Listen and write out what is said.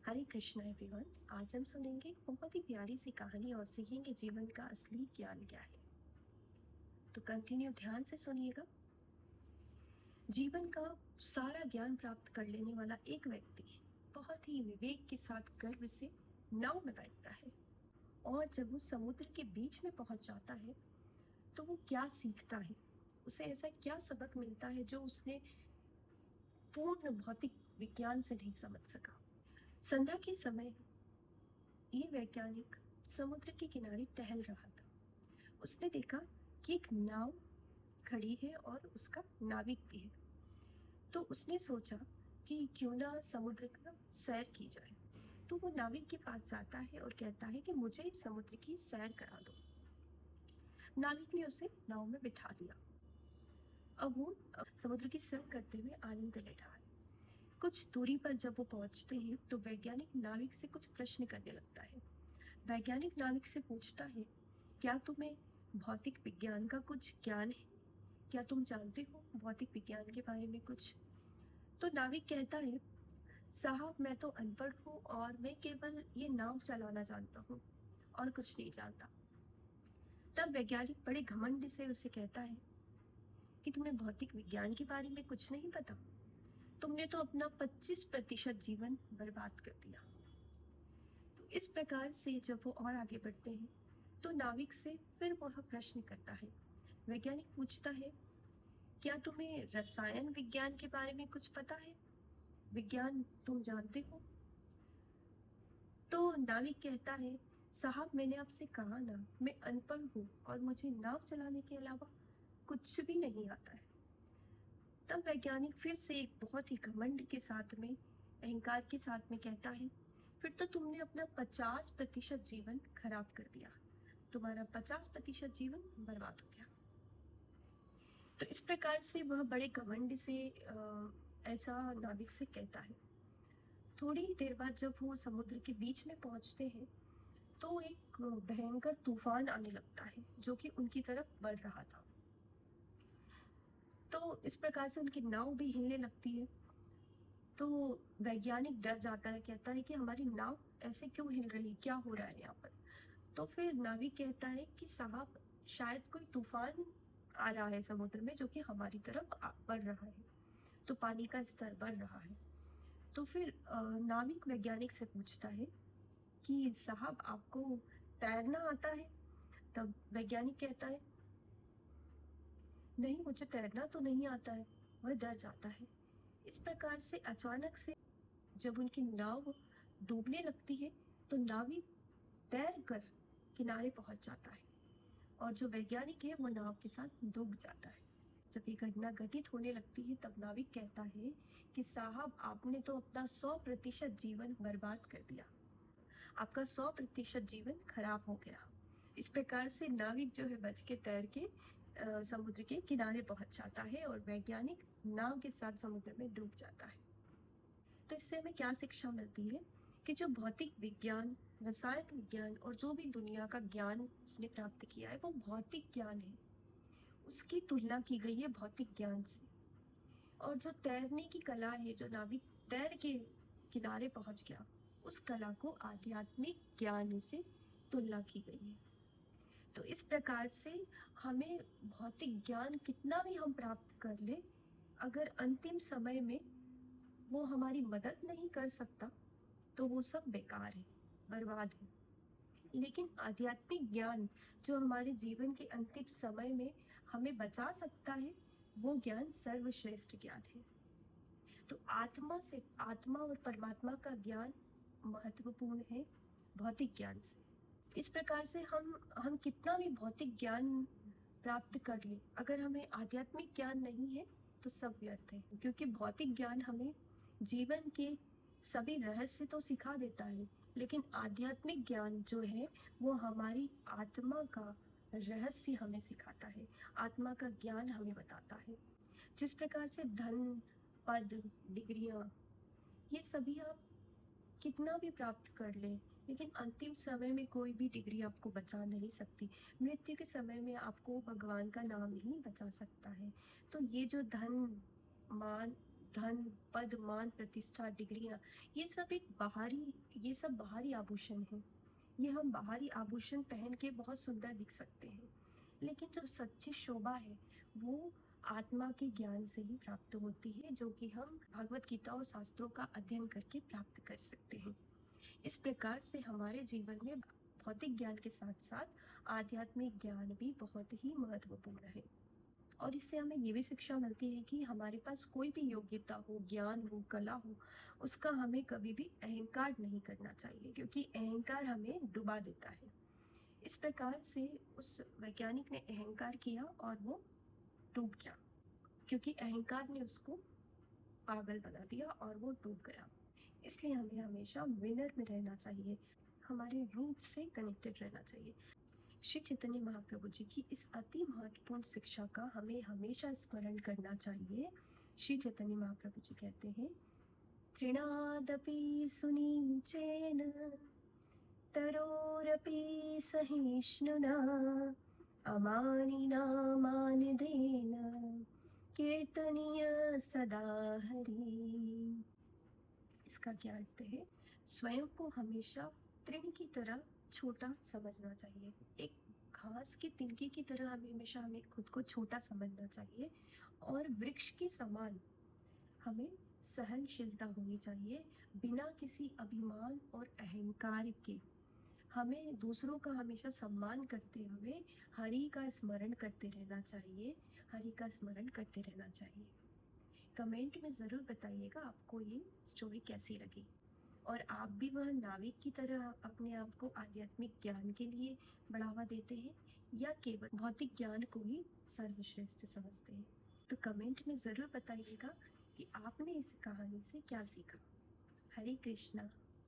हरे Krishna everyone. आज हम सुनेंगे एक बहुत ही प्यारी सी कहानी और सीखेंगे जीवन का असली ज्ञान क्या है। तो कंटिन्यू ध्यान से सुनिएगा। जीवन का सारा ज्ञान प्राप्त कर लेने वाला एक व्यक्ति बहुत ही विवेक के साथ गर्व से नाव में बैठता है और जब वो समुद्र के बीच में पहुंच जाता है तो वो क्या सीखता है, उसे ऐसा क्या सबक मिलता है जो उसने पूर्ण भौतिक विज्ञान से नहीं समझ सका। संध्या के समय ये वैज्ञानिक समुद्र के किनारे टहल रहा था। उसने देखा कि एक नाव खड़ी है और उसका नाविक भी है। तो उसने सोचा कि क्यों ना समुद्र का सैर की जाए। तो वो नाविक के पास जाता है और कहता है कि मुझे समुद्र की सैर करा दो। नाविक ने उसे नाव में बिठा दिया। अब वो समुद्र की सैर करते हुए आनंद ले रहा है। कुछ दूरी पर जब वो पहुंचते हैं तो वैज्ञानिक नाविक से कुछ प्रश्न करने लगता है। वैज्ञानिक नाविक से पूछता है, क्या तुम्हें भौतिक विज्ञान का कुछ ज्ञान है? क्या तुम जानते हो भौतिक विज्ञान के बारे में कुछ? तो नाविक कहता है, साहब मैं तो अनपढ़ हूँ और मैं केवल ये नाव चलाना जानता हूँ और कुछ नहीं जानता। तब वैज्ञानिक बड़े घमंड से उसे कहता है कि तुम्हें भौतिक विज्ञान के बारे में कुछ नहीं पता। तुमने तो अपना 25% जीवन बर्बाद कर दिया। तो इस प्रकार से जब वो और आगे बढ़ते हैं तो नाविक से फिर वह प्रश्न करता है। वैज्ञानिक पूछता है, क्या तुम्हें रसायन विज्ञान के बारे में कुछ पता है? विज्ञान तुम जानते हो? तो नाविक कहता है, साहब मैंने आपसे कहा ना, मैं अनपढ़ हूँ और मुझे नाव चलाने के अलावा कुछ भी नहीं आता है। तब वैज्ञानिक फिर से एक बहुत ही घमंड के साथ में, अहंकार के साथ में कहता है, फिर तो तुमने अपना 50% जीवन खराब कर दिया। तुम्हारा 50% जीवन बर्बाद हो गया। तो इस प्रकार से वह बड़े घमंड से ऐसा नाविक से कहता है। थोड़ी ही देर बाद जब वो समुद्र के बीच में पहुंचते हैं तो एक भयंकर तूफान आने लगता है जो कि उनकी तरफ बढ़ रहा था। तो इस प्रकार से उनकी नाव भी हिलने लगती है। तो वैज्ञानिक डर जाता है, कहता है कि हमारी नाव ऐसे क्यों हिल रही, क्या हो रहा है यहाँ पर? तो फिर नाविक कहता है कि साहब शायद कोई तूफान आ रहा है समुद्र में जो कि हमारी तरफ बढ़ रहा है, तो पानी का स्तर बढ़ रहा है। तो फिर नाविक वैज्ञानिक से पूछता है कि साहब आपको तैरना आता है? तब वैज्ञानिक कहता है, नहीं मुझे तैरना तो नहीं आता है। वह डर जाता है। इस प्रकार से अचानक से जब उनकी नाव डूबने लगती है तो नाविक तैर कर किनारे पहुंच जाता है और जो वैज्ञानिक है वो नाव के साथ डूब जाता है। जब ये घटना घटित होने लगती है तब नाविक कहता है कि साहब आपने तो अपना 100% जीवन बर्बाद कर दिया। आपका 100% जीवन खराब हो गया। इस प्रकार से नाविक जो है बच के तैर के समुद्र के किनारे पहुंच जाता है और वैज्ञानिक नाव के साथ समुद्र में डूब जाता है। तो इससे हमें क्या शिक्षा मिलती है कि जो भौतिक विज्ञान, रसायन विज्ञान और जो भी दुनिया का ज्ञान उसने प्राप्त किया है वो भौतिक ज्ञान है। उसकी तुलना की गई है भौतिक ज्ञान से। और जो तैरने की कला है, जो नाविक तैर के किनारे पहुंच गया, उस कला को आध्यात्मिक ज्ञान से तुलना की गई है। तो इस प्रकार से हमें भौतिक ज्ञान कितना भी हम प्राप्त कर ले, अगर अंतिम समय में वो हमारी मदद नहीं कर सकता तो वो सब बेकार है, बर्बाद है। लेकिन आध्यात्मिक ज्ञान जो हमारे जीवन के अंतिम समय में हमें बचा सकता है, वो ज्ञान सर्वश्रेष्ठ ज्ञान है। तो आत्मा और परमात्मा का ज्ञान महत्वपूर्ण है भौतिक ज्ञान से। इस प्रकार से हम कितना भी भौतिक ज्ञान प्राप्त कर ले, अगर हमें आध्यात्मिक ज्ञान नहीं है तो सब व्यर्थ है। क्योंकि भौतिक ज्ञान हमें जीवन के सभी रहस्य तो सिखा देता है, लेकिन आध्यात्मिक ज्ञान जो है वो हमारी आत्मा का रहस्य हमें सिखाता है, आत्मा का ज्ञान हमें बताता है। जिस प्रकार से धन, पद, डिग्रियां, ये सभी आप कितना भी प्राप्त कर लें, लेकिन अंतिम समय में कोई भी डिग्री आपको बचा नहीं सकती। मृत्यु के समय में आपको भगवान का नाम ही बचा सकता है। तो ये जो धन, मान, धन, पद, मान, प्रतिष्ठा, डिग्रियां, ये सब बाहरी आभूषण हैं। ये हम बाहरी आभूषण पहन के बहुत सुंदर दिख सकते हैं, लेकिन जो सच्ची शोभा है वो आत्मा के ज्ञान से ही प्राप्त होती है, जो कि हम भगवत गीता और शास्त्रों का अध्ययन करके प्राप्त कर सकते हैं। इस प्रकार से हमारे जीवन में भौतिक ज्ञान के साथ साथ आध्यात्मिक ज्ञान भी बहुत ही महत्वपूर्ण है। और इससे हमें ये भी शिक्षा मिलती है कि हमारे पास कोई भी योग्यता हो, ज्ञान हो, कला हो, उसका हमें कभी भी अहंकार नहीं करना चाहिए, क्योंकि अहंकार हमें डुबा देता है। इस प्रकार से उस वैज्ञानिक ने अहंकार किया और वो डूब गया, क्योंकि अहंकार ने उसको पागल बना दिया और वो डूब गया। इसलिए हमें हमेशा विनर में रहना चाहिए, हमारे रूट से कनेक्टेड रहना चाहिए। श्री चैतन्य महाप्रभु जी की इस अति महत्वपूर्ण शिक्षा का हमें हमेशा स्मरण करना चाहिए। श्री चैतन्य महाप्रभु जी कहते हैं, तृणादपि सुनीचेन तरोरपि सहिष्णुना अमानिना मानदेन कीर्तनीय सदा हरि। इसका क्या अर्थ है? स्वयं को हमेशा तृण की तरह छोटा समझना चाहिए, एक घास के तिनके की तरह हमें खुद को छोटा समझना चाहिए, और वृक्ष के समान हमें सहनशीलता होनी चाहिए, बिना किसी अभिमान और अहंकार के। हमें दूसरों का हमेशा सम्मान करते हुए हरि का स्मरण करते रहना चाहिए, हरि का स्मरण करते रहना चाहिए। कमेंट में ज़रूर बताइएगा आपको ये स्टोरी कैसी लगी, और आप भी वह नाविक की तरह अपने आप को आध्यात्मिक ज्ञान के लिए बढ़ावा देते हैं, या केवल भौतिक ज्ञान को ही सर्वश्रेष्ठ समझते हैं। तो कमेंट में ज़रूर बताइएगा कि आपने इस कहानी से क्या सीखा। हरे कृष्णा।